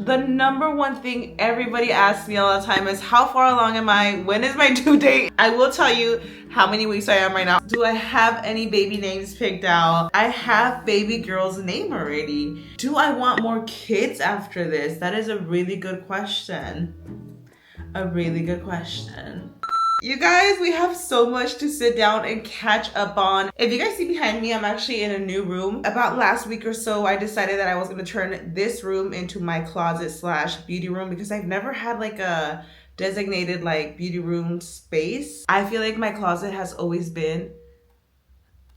The number one thing everybody asks me all the time is how far along am I? When is my due date? I will tell you how many weeks I am right now. Do I have any baby names picked out? I have baby girl's name already. Do I want more kids after this? That is a really good question. A really good question. You guys, we have so much to sit down and catch up on. If you guys see behind me, I'm actually in a new room. About last week or so, I decided that I was gonna turn this room into my closet slash beauty room because I've never had like a designated like beauty room space. I feel like my closet has always been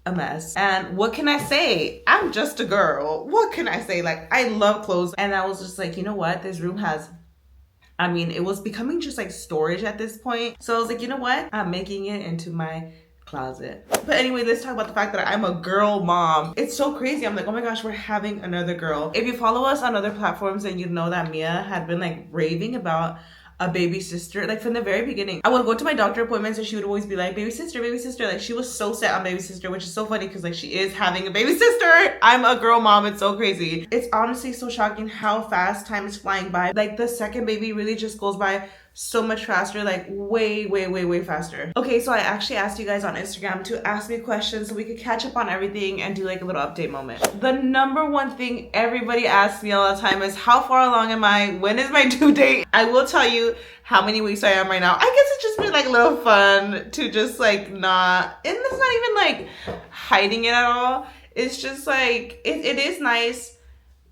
a mess. And what can I say? I'm just a girl. What can I say? Like, I love clothes. And I was just like, you know what? This room has, I mean, it was becoming just like storage at this point. So I was like, you know what? I'm making it into my closet. But anyway, let's talk about the fact that I'm a girl mom. It's so crazy. I'm like, oh my gosh, we're having another girl. If you follow us on other platforms, then you know that Mia had been like raving about a baby sister, like from the very beginning. I would go to my doctor appointments and she would always be like, baby sister, baby sister. Like, she was so set on baby sister, which is so funny because like she is having a baby sister. I'm a girl mom. It's so crazy. It's honestly so shocking how fast time is flying by. Like, the second baby really just goes by so much faster, like way faster. Okay, so I actually asked you guys on Instagram to ask me questions so we could catch up on everything and do like a little update moment. The number one thing everybody asks me all the time is how far along am I? When is my due date? I will tell you how many weeks I am right now. I guess it's just been like a little fun to just like not, and it's not even like hiding it at all. It's just like, it is nice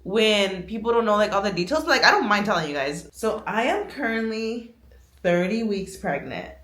when people don't know like all the details, but like I don't mind telling you guys. So I am currently 30 weeks pregnant.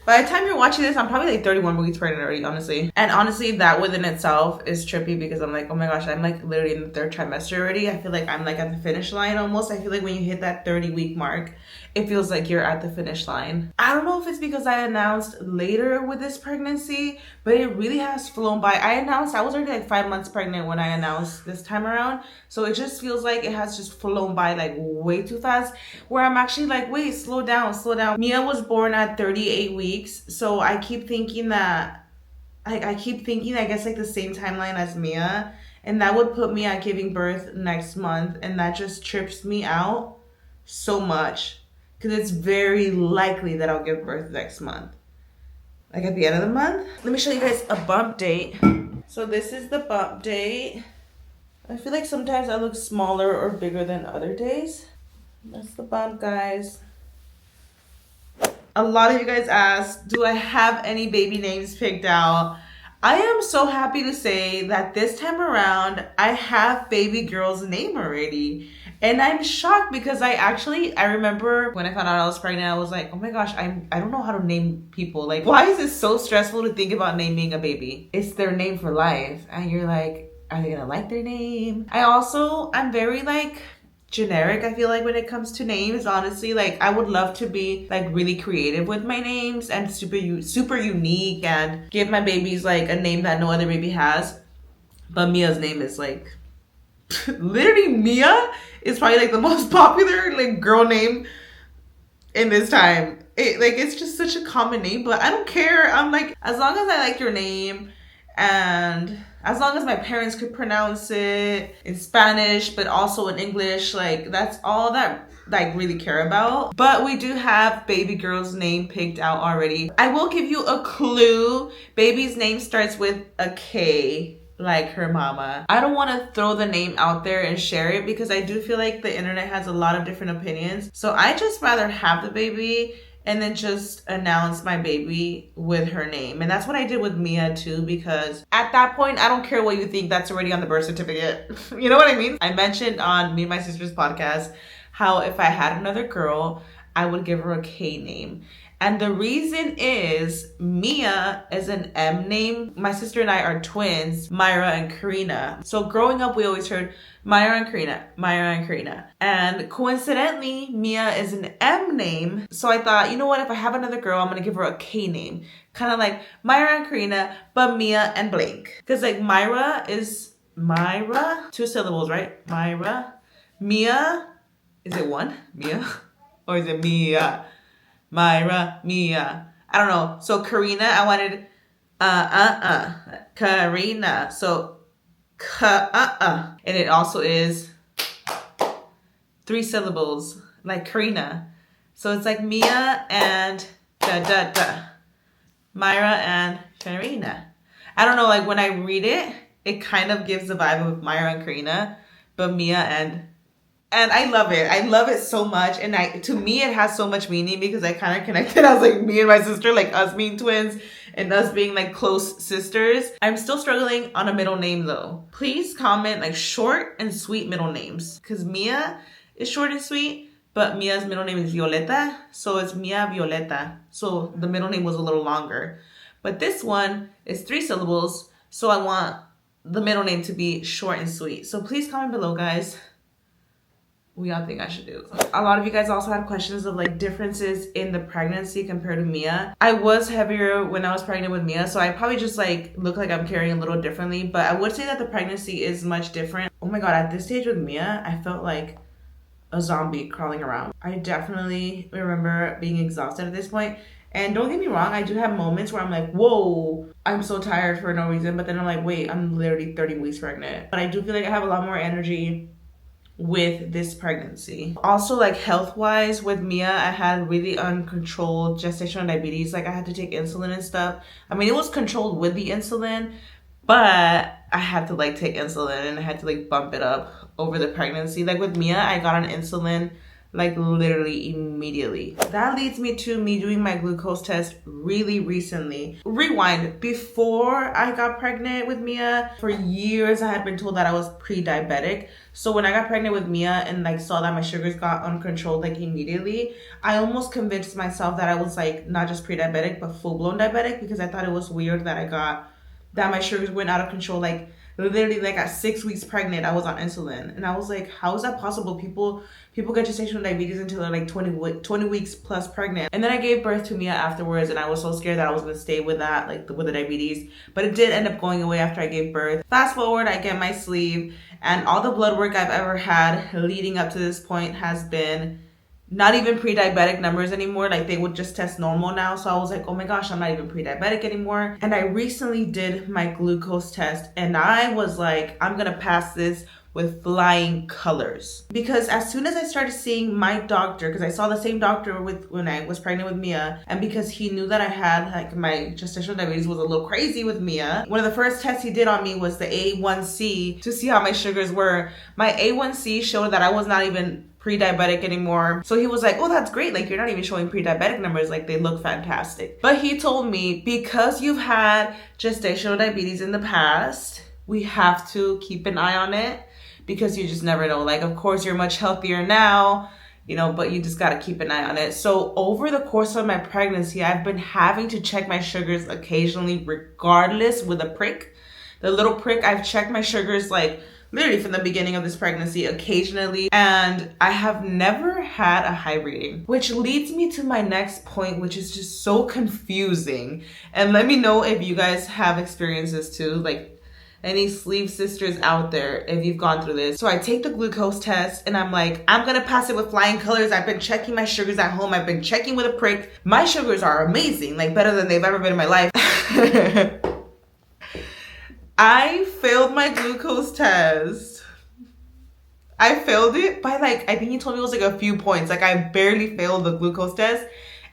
By the time you're watching this, I'm probably like 31 weeks pregnant already, honestly. And honestly, that within itself is trippy because I'm like, oh my gosh, I'm like literally in the third trimester already. I feel like I'm like at the finish line almost. I feel like when you hit that 30-week mark, it feels like you're at the finish line. I don't know if it's because I announced later with this pregnancy, but it really has flown by. I was already like 5 months pregnant when I announced this time around. So it just feels like it has just flown by like way too fast, where I'm actually like, wait, slow down. Mia was born at 38 weeks. So I keep thinking that, I guess like the same timeline as Mia. And that would put me at giving birth next month. And that just trips me out so much because it's very likely that I'll give birth next month. Like at the end of the month. Let me show you guys a bump date. So this is the bump date. I feel like sometimes I look smaller or bigger than other days. That's the bump, guys. A lot of you guys asked, do I have any baby names picked out? I am so happy to say that this time around, I have baby girl's name already. And I'm shocked because I remember when I found out I was pregnant, I was like, oh my gosh, I don't know how to name people. Like, why is it so stressful to think about naming a baby? It's their name for life. And you're like, are they gonna like their name? I'm very like generic, I feel like, when it comes to names. Honestly, like I would love to be like really creative with my names and super unique and give my babies like a name that no other baby has. But Mia's name is like literally, Mia is probably like the most popular like girl name in this time. It's just such a common name, but I don't care. I'm like, as long as I like your name and as long as my parents could pronounce it in Spanish but also in English, like that's all that I really care about. But we do have baby girl's name picked out already. I will give you a clue. Baby's name starts with a K, like her mama. I don't want to throw the name out there and share it because I do feel like the internet has a lot of different opinions. So I just rather have the baby and then just announce my baby with her name. And that's what I did with Mia too, because at that point, I don't care what you think, that's already on the birth certificate. You know what I mean? I mentioned on me and my sister's podcast how if I had another girl, I would give her a K name. And the reason is Mia is an M name. My sister and I are twins, Myra and Karina. So growing up, we always heard Myra and Karina, Myra and Karina. And coincidentally, Mia is an M name. So I thought, you know what? If I have another girl, I'm going to give her a K name. Kind of like Myra and Karina, but Mia and blank. Because like Myra is Myra, 2 syllables, right? Myra. Mia, is it one? Mia? Or is it Mia? Myra, Mia. I don't know. So Karina, I wanted Karina. So and it also is 3 syllables, like Karina. So it's like Mia and Myra and Karina. I don't know, like when I read it, it kind of gives the vibe of Myra and Karina, but Mia and I love it. I love it so much. And to me, it has so much meaning because I kind of connected as like me and my sister, like us being twins and us being like close sisters. I'm still struggling on a middle name though. Please comment like short and sweet middle names because Mia is short and sweet, but Mia's middle name is Violeta. So it's Mia Violeta. So the middle name was a little longer. But this one is 3 syllables. So I want the middle name to be short and sweet. So please comment below, guys. What y'all think I should do. A lot of you guys also had questions of like differences in the pregnancy compared to Mia. I was heavier when I was pregnant with Mia, so I probably just like look like I'm carrying a little differently, but I would say that the pregnancy is much different. Oh my god, at this stage with Mia, I felt like a zombie crawling around. I definitely remember being exhausted at this point. And don't get me wrong, I do have moments where I'm like, whoa, I'm so tired for no reason, but then I'm like, wait, I'm literally 30 weeks pregnant. But I do feel like I have a lot more energy with this pregnancy. Also, like health-wise with Mia, I had really uncontrolled gestational diabetes. Like I had to take insulin and stuff. I mean, it was controlled with the insulin, but I had to like take insulin and I had to like bump it up over the pregnancy. Like with Mia, I got on insulin like literally immediately. That leads me to me doing my glucose test really recently. Rewind, before I got pregnant with Mia, for years I had been told that I was pre-diabetic. So when I got pregnant with Mia and like saw that my sugars got uncontrolled like immediately, I almost convinced myself that I was like not just pre-diabetic but full-blown diabetic, because I thought it was weird that my sugars went out of control. Like literally like at 6 weeks pregnant, I was on insulin. And I was like, how is that possible? People get gestational diabetes until they're like 20 weeks plus pregnant. And then I gave birth to Mia afterwards, and I was so scared that I was gonna stay with that, like with the diabetes. But it did end up going away after I gave birth. Fast forward, I get my sleeve, and all the blood work I've ever had leading up to this point has been not even pre-diabetic numbers anymore. Like they would just test normal now. So I was like, oh my gosh, I'm not even pre-diabetic anymore. And I recently did my glucose test, and I was like, I'm gonna pass this with flying colors. Because as soon as I started seeing my doctor, because I saw the same doctor when I was pregnant with Mia, and because he knew that I had like my gestational diabetes was a little crazy with Mia, one of the first tests he did on me was the A1C to see how my sugars were. My A1C showed that I was not even pre-diabetic anymore. So he was like, oh, that's great. Like, you're not even showing pre-diabetic numbers. Like, they look fantastic. But he told me, because you've had gestational diabetes in the past, we have to keep an eye on it, because you just never know. Like, of course, you're much healthier now, you know, but you just got to keep an eye on it. So over the course of my pregnancy, I've been having to check my sugars occasionally, regardless, with a prick. The little prick, I've checked my sugars like literally from the beginning of this pregnancy occasionally, and I have never had a high reading, which leads me to my next point, which is just so confusing. And let me know if you guys have experiences too, like any sleeve sisters out there, if you've gone through this. So I take the glucose test and I'm like, I'm gonna pass it with flying colors. I've been checking my sugars at home. I've been checking with a prick. My sugars are amazing, like better than they've ever been in my life. I failed my glucose test. I failed it by like, I think he told me it was like a few points. Like I barely failed the glucose test.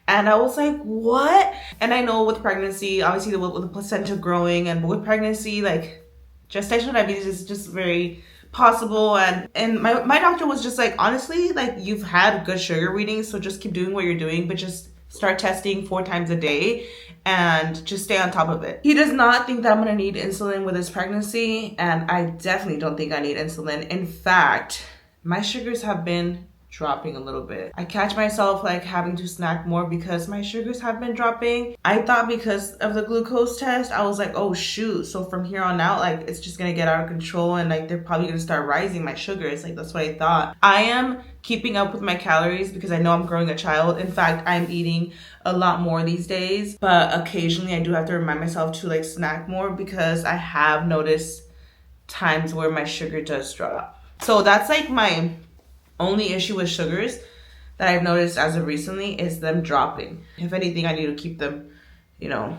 And I was like, what? And I know with pregnancy, obviously with the placenta growing, and with pregnancy, like gestational diabetes is just very possible. And my doctor was just like, honestly, like you've had good sugar readings, so just keep doing what you're doing, but just start testing 4 times a day and just stay on top of it. He does not think that I'm gonna need insulin with this pregnancy, and I definitely don't think I need insulin. In fact, my sugars have been dropping a little bit. I catch myself like having to snack more because my sugars have been dropping. I thought because of the glucose test, I was like, oh shoot, so from here on out, like it's just gonna get out of control and like they're probably gonna start rising my sugars. Like that's what I thought. I am keeping up with my calories because I know I'm growing a child. In fact, I'm eating a lot more these days, but occasionally I do have to remind myself to like snack more because I have noticed times where my sugar does drop. So that's like my only issue with sugars that I've noticed as of recently is them dropping. If anything, I need to keep them, you know,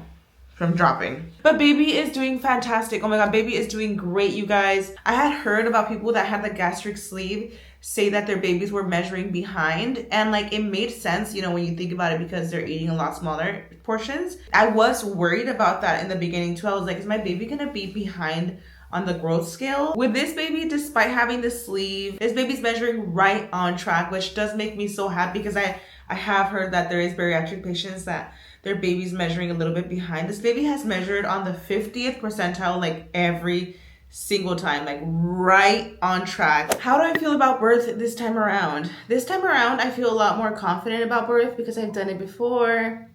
from dropping. But baby is doing fantastic. Oh my god, baby is doing great, you guys. I had heard about people that had the gastric sleeve say that their babies were measuring behind, and like it made sense, you know, when you think about it, because they're eating a lot smaller portions. I was worried about that in the beginning too. I was like, is my baby gonna be behind on the growth scale? With this baby, despite having the sleeve, this baby's measuring right on track, which does make me so happy, because I have heard that there is bariatric patients that their baby's measuring a little bit behind. This baby has measured on the 50th percentile like every single time, like right on track. How do I feel about birth this time around? This time around, I feel a lot more confident about birth because I've done it before.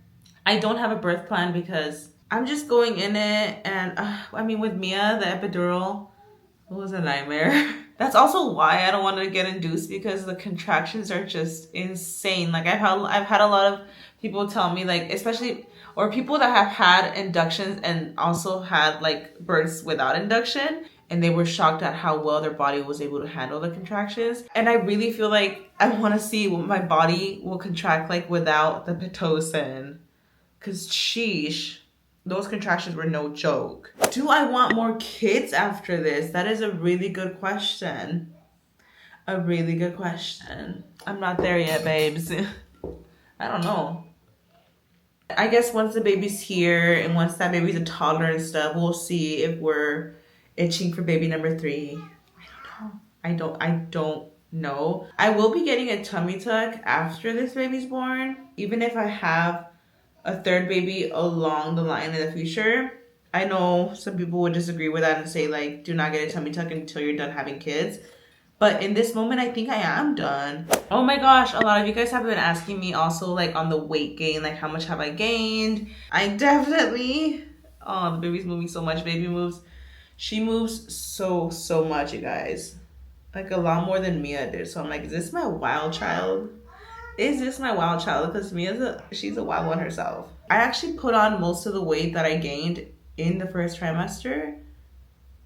I don't have a birth plan because I'm just going in it, and I mean, with Mia, the epidural, it was a nightmare. That's also why I don't want to get induced, because the contractions are just insane. Like I've had a lot of people tell me, like, especially, or people that have had inductions and also had like births without induction, and they were shocked at how well their body was able to handle the contractions. And I really feel like I want to see what my body will contract like without the Pitocin, because sheesh, those contractions were no joke. Do I want more kids after this? That is a really good question. A really good question. I'm not there yet, babes. I don't know. I guess once the baby's here and once that baby's a toddler and stuff, we'll see if we're itching for baby number 3. I don't know. I will be getting a tummy tuck after this baby's born, even if I have a third baby along the line in the future. I know some people would disagree with that and say, like, do not get a tummy tuck until you're done having kids. But in this moment, I think I am done. Oh my gosh, a lot of you guys have been asking me also, like, on the weight gain, like, how much have I gained? I definitely, oh, the baby's moving so much. Baby moves, she moves so much, you guys. Like, a lot more than Mia did. So I'm like, is this my wild child? Is this my wild child? Because she's a wild one herself. I actually put on most of the weight that I gained in the first trimester.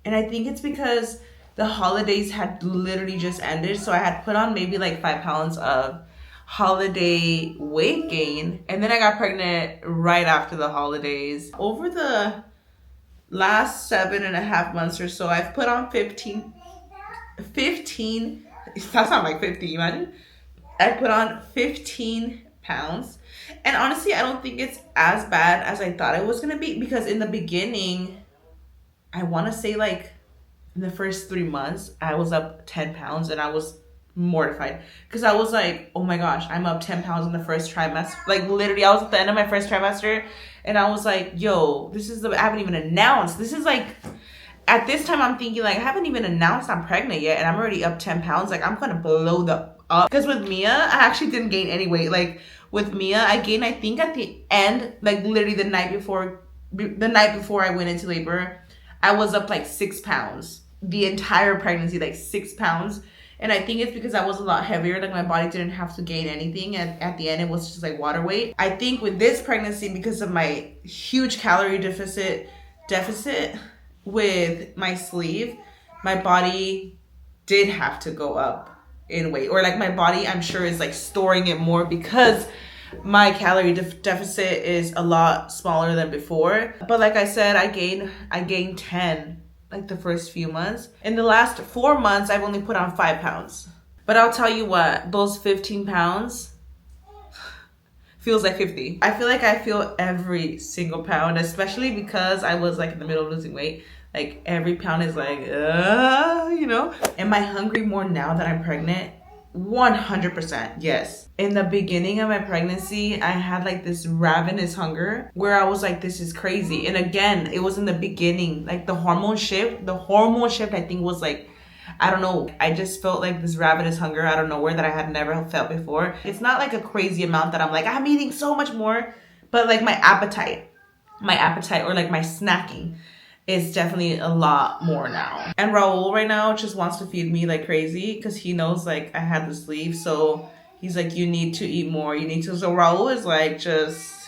And I think it's because the holidays had literally just ended. So I had put on maybe like 5 pounds of holiday weight gain. And then I got pregnant right after the holidays. Over the last 7.5 months or so, I've put on 15, that's not like 50, imagine. I put on 15 pounds. And honestly, I don't think it's as bad as I thought it was going to be, because in the beginning, I want to say like in the first 3 months, I was up 10 pounds and I was mortified, because I was like, oh my gosh, I'm up 10 pounds in the first trimester. Like literally, I was at the end of my first trimester and I was like, yo, I haven't even announced. This is like, at this time, I'm thinking like, I haven't even announced I'm pregnant yet and I'm already up 10 pounds. Like I'm going to blow the up. Because with Mia, I actually didn't gain any weight. Like with Mia, I gained, I think at the end, like literally the night before I went into labor, I was up like 6 pounds. The entire pregnancy, like 6 pounds. And I think it's because I was a lot heavier. Like my body didn't have to gain anything. And at the end, it was just like water weight. I think with this pregnancy, because of my huge calorie deficit with my sleeve, my body did have to go up in weight. Or like my body, I'm sure, is like storing it more because my calorie deficit is a lot smaller than before. But like I said, I gained 10 like the first few months. In the last 4 months, I've only put on 5 pounds. But I'll tell you what, those 15 pounds feels like 50. I feel like I feel every single pound, especially because I was like in the middle of losing weight. Like every pound is like, you know? Am I hungry more now that I'm pregnant? 100%, yes. In the beginning of my pregnancy, I had like this ravenous hunger where I was like, this is crazy. And again, it was in the beginning, like the hormone shift I think was like, I don't know, I just felt like this ravenous hunger out of nowhere that I had never felt before. It's not like a crazy amount that I'm like, I'm eating so much more, but like my appetite or like my snacking is definitely a lot more now. And Raul right now just wants to feed me like crazy because he knows like I had the sleeve. So he's like, you need to eat more. So Raul is like just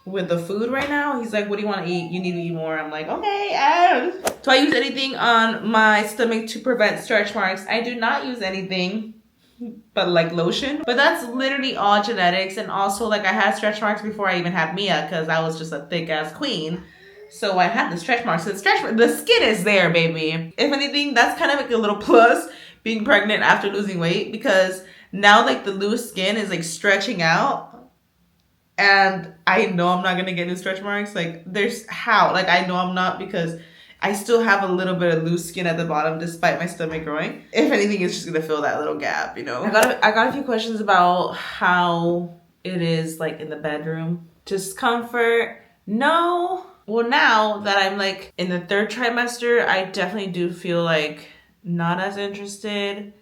with the food right now. He's like, what do you want to eat? You need to eat more. I'm like, okay. Do I use anything on my stomach to prevent stretch marks? I do not use anything but like lotion. But that's literally all genetics. And also like I had stretch marks before I even had Mia because I was just a thick ass queen. So I had the stretch marks. So the skin is there, baby. If anything, that's kind of like a little plus being pregnant after losing weight, because now like the loose skin is like stretching out, and I know I'm not gonna get new stretch marks. Like there's how, like I know I'm not, because I still have a little bit of loose skin at the bottom despite my stomach growing. If anything, it's just gonna fill that little gap, you know. I got a few questions about how it is like in the bedroom. Discomfort? No. Well, now that I'm like in the 3rd trimester, I definitely do feel like not as interested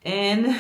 in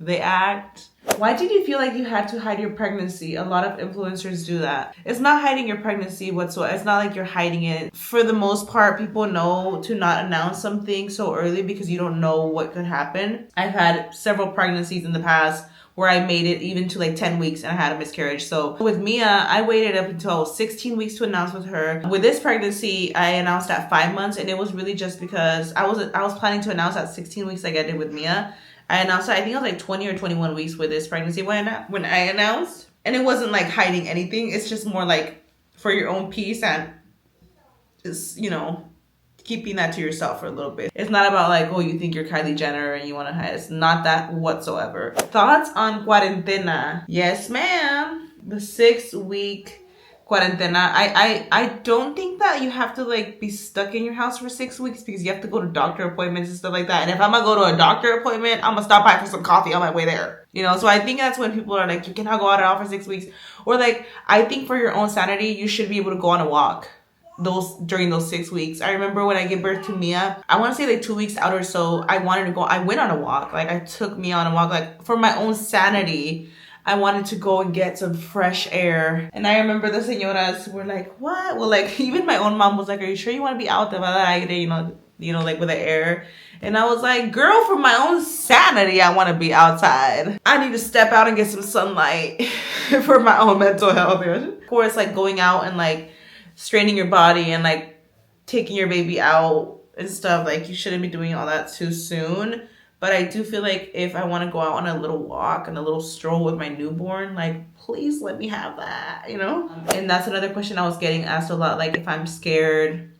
the act. Why did you feel like you had to hide your pregnancy? A lot of influencers do that. It's not hiding your pregnancy whatsoever. It's not like you're hiding it. For the most part, people know to not announce something so early because you don't know what could happen. I've had several pregnancies in the past where I made it even to like 10 weeks and I had a miscarriage. So with Mia, I waited up until I was 16 weeks to announce with her. With this pregnancy, I announced at 5 months, and it was really just because I was planning to announce at 16 weeks like I did with Mia. I announced, I think it was like 20 or 21 weeks with this pregnancy when I announced. And it wasn't like hiding anything. It's just more like for your own peace and just, you know, keeping that to yourself for a little bit. It's not about like, oh, you think you're Kylie Jenner and you want to hide. It's not that whatsoever. Thoughts on cuarentena? Yes, ma'am. The 6-week cuarentena. I don't think that you have to like be stuck in your house for 6 weeks, because you have to go to doctor appointments and stuff like that. And if I'm gonna go to a doctor appointment, I'm gonna stop by for some coffee on my way there. You know, so I think that's when people are like, you cannot go out at all for 6 weeks. Or like, I think for your own sanity, you should be able to go on a walk during those 6 weeks. I remember when I gave birth to Mia, I want to say like 2 weeks out or so, I went on a walk. Like I took Mia on a walk, like for my own sanity. I wanted to go and get some fresh air. And I remember the señoras were like, what? Well, like even my own mom was like, are you sure you want to be out there, you know, like with the air? And I was like, girl, for my own sanity, I want to be outside. I need to step out and get some sunlight for my own mental health. Of course, like going out and like straining your body and like taking your baby out and stuff, like you shouldn't be doing all that too soon. But I do feel like if I want to go out on a little walk and a little stroll with my newborn, like, please let me have that, you know? And that's another question I was getting asked a lot, like if I'm scared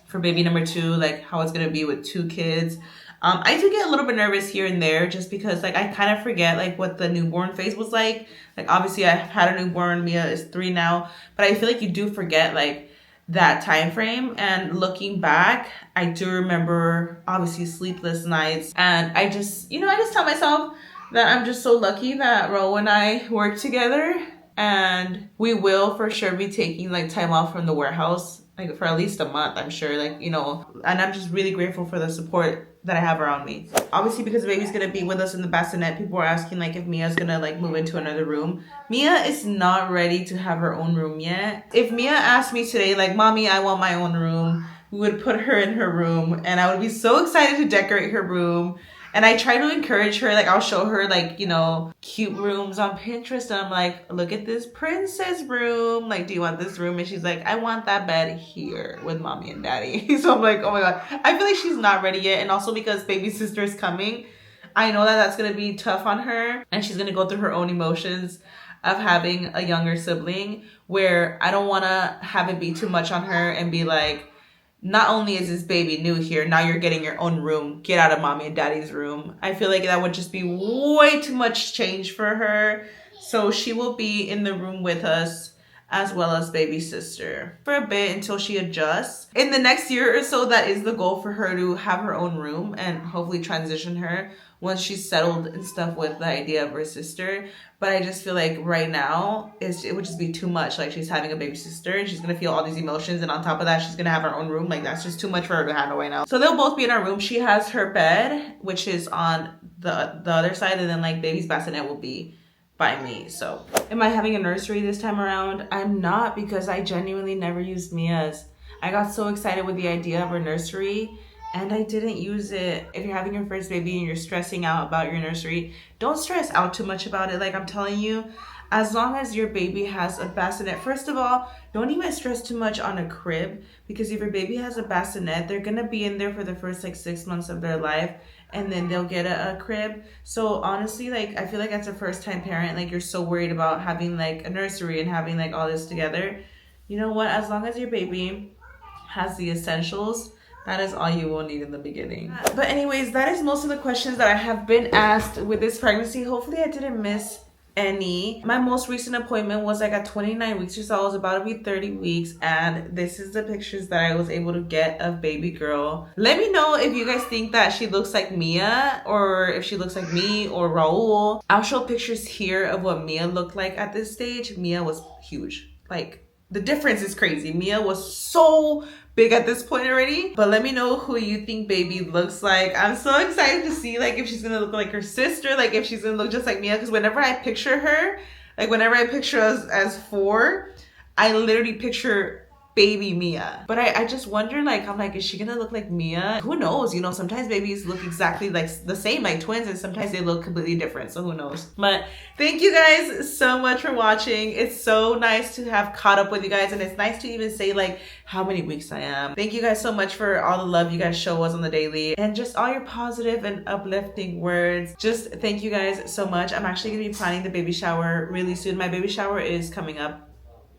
for baby number 2, like how it's going to be with 2 kids. I do get a little bit nervous here and there just because like I kind of forget like what the newborn phase was like. Like obviously I've had a newborn, Mia is 3 now, but I feel like you do forget like that time frame. And looking back, I do remember obviously sleepless nights, and I just tell myself that I'm just so lucky that Ro and I work together, and we will for sure be taking like time off from the warehouse like for at least a month, I'm sure, like, you know, and I'm just really grateful for the support that I have around me. Obviously, because the baby's gonna be with us in the bassinet, people are asking like if Mia's gonna like move into another room. Mia is not ready to have her own room yet. If Mia asked me today, like, mommy, I want my own room, we would put her in her room, and I would be so excited to decorate her room. And I try to encourage her, like I'll show her like, you know, cute rooms on Pinterest, and I'm like, look at this princess room. Like, do you want this room? And she's like, I want that bed here with mommy and daddy. So I'm like, oh my God. I feel like she's not ready yet. And also because baby sister is coming, I know that that's going to be tough on her. And she's going to go through her own emotions of having a younger sibling, where I don't want to have it be too much on her and be like, not only is this baby new here, now you're getting your own room. Get out of mommy and daddy's room. I feel like that would just be way too much change for her. So she will be in the room with us as well as baby sister for a bit until she adjusts. In the next year or so, that is the goal for her, to have her own room and hopefully transition her once she's settled and stuff with the idea of her sister. But I just feel like right now it would just be too much. Like, she's having a baby sister and she's gonna feel all these emotions, and on top of that she's gonna have her own room. Like, that's just too much for her to handle right now. So they'll both be in our room. She has her bed, which is on the other side, and then like baby's bassinet will be by me. So am I having a nursery this time around? I'm not, because I genuinely never used Mia's. I got so excited with the idea of her nursery and I didn't use it. If you're having your first baby and you're stressing out about your nursery, don't stress out too much about it. Like, I'm telling you, as long as your baby has a bassinet, first of all, don't even stress too much on a crib, because if your baby has a bassinet, they're gonna be in there for the first like 6 months of their life, and then they'll get a crib. So honestly, like, I feel like as a first time parent, like, you're so worried about having like a nursery and having like all this together. You know what? As long as your baby has the essentials That is all you will need in the beginning. But anyways, that is most of the questions that I have been asked with this pregnancy. Hopefully I didn't miss any. My most recent appointment was like at 29 weeks or so. I was about to be 30 weeks, and this is the pictures that I was able to get of baby girl. Let me know if you guys think that she looks like Mia or if she looks like me or Raul. I'll show pictures here of what Mia looked like at this stage. Mia was huge. Like, the difference is crazy. Mia was so big at this point already. But let me know who you think baby looks like. I'm so excited to see like if she's gonna look like her sister, like if she's gonna look just like Mia. Because whenever I picture her, like whenever I picture us as 4, I literally picture baby Mia. But I just wonder, like, I'm like, is she gonna look like Mia? Who knows? You know, sometimes babies look exactly like the same, like twins, and sometimes they look completely different. So who knows? But thank you guys so much for watching. It's so nice to have caught up with you guys, and it's nice to even say like how many weeks I am. Thank you guys so much for all the love you guys show us on the daily and just all your positive and uplifting words. Just thank you guys so much. I'm actually gonna be planning the baby shower really soon. My baby shower is coming up.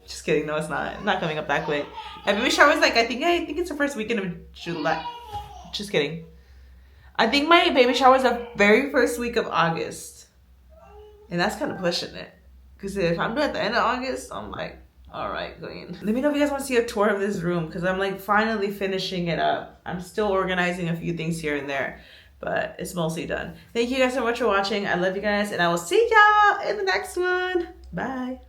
Just kidding, no, it's not. It's not coming up that quick. My baby shower is like, I think it's the first weekend of July. Just kidding. I think my baby shower is the very first week of August. And that's kind of pushing it. Because if I'm doing at the end of August, I'm like, all right, queen. Let me know if you guys want to see a tour of this room, because I'm like finally finishing it up. I'm still organizing a few things here and there, but it's mostly done. Thank you guys so much for watching. I love you guys, and I will see y'all in the next one. Bye.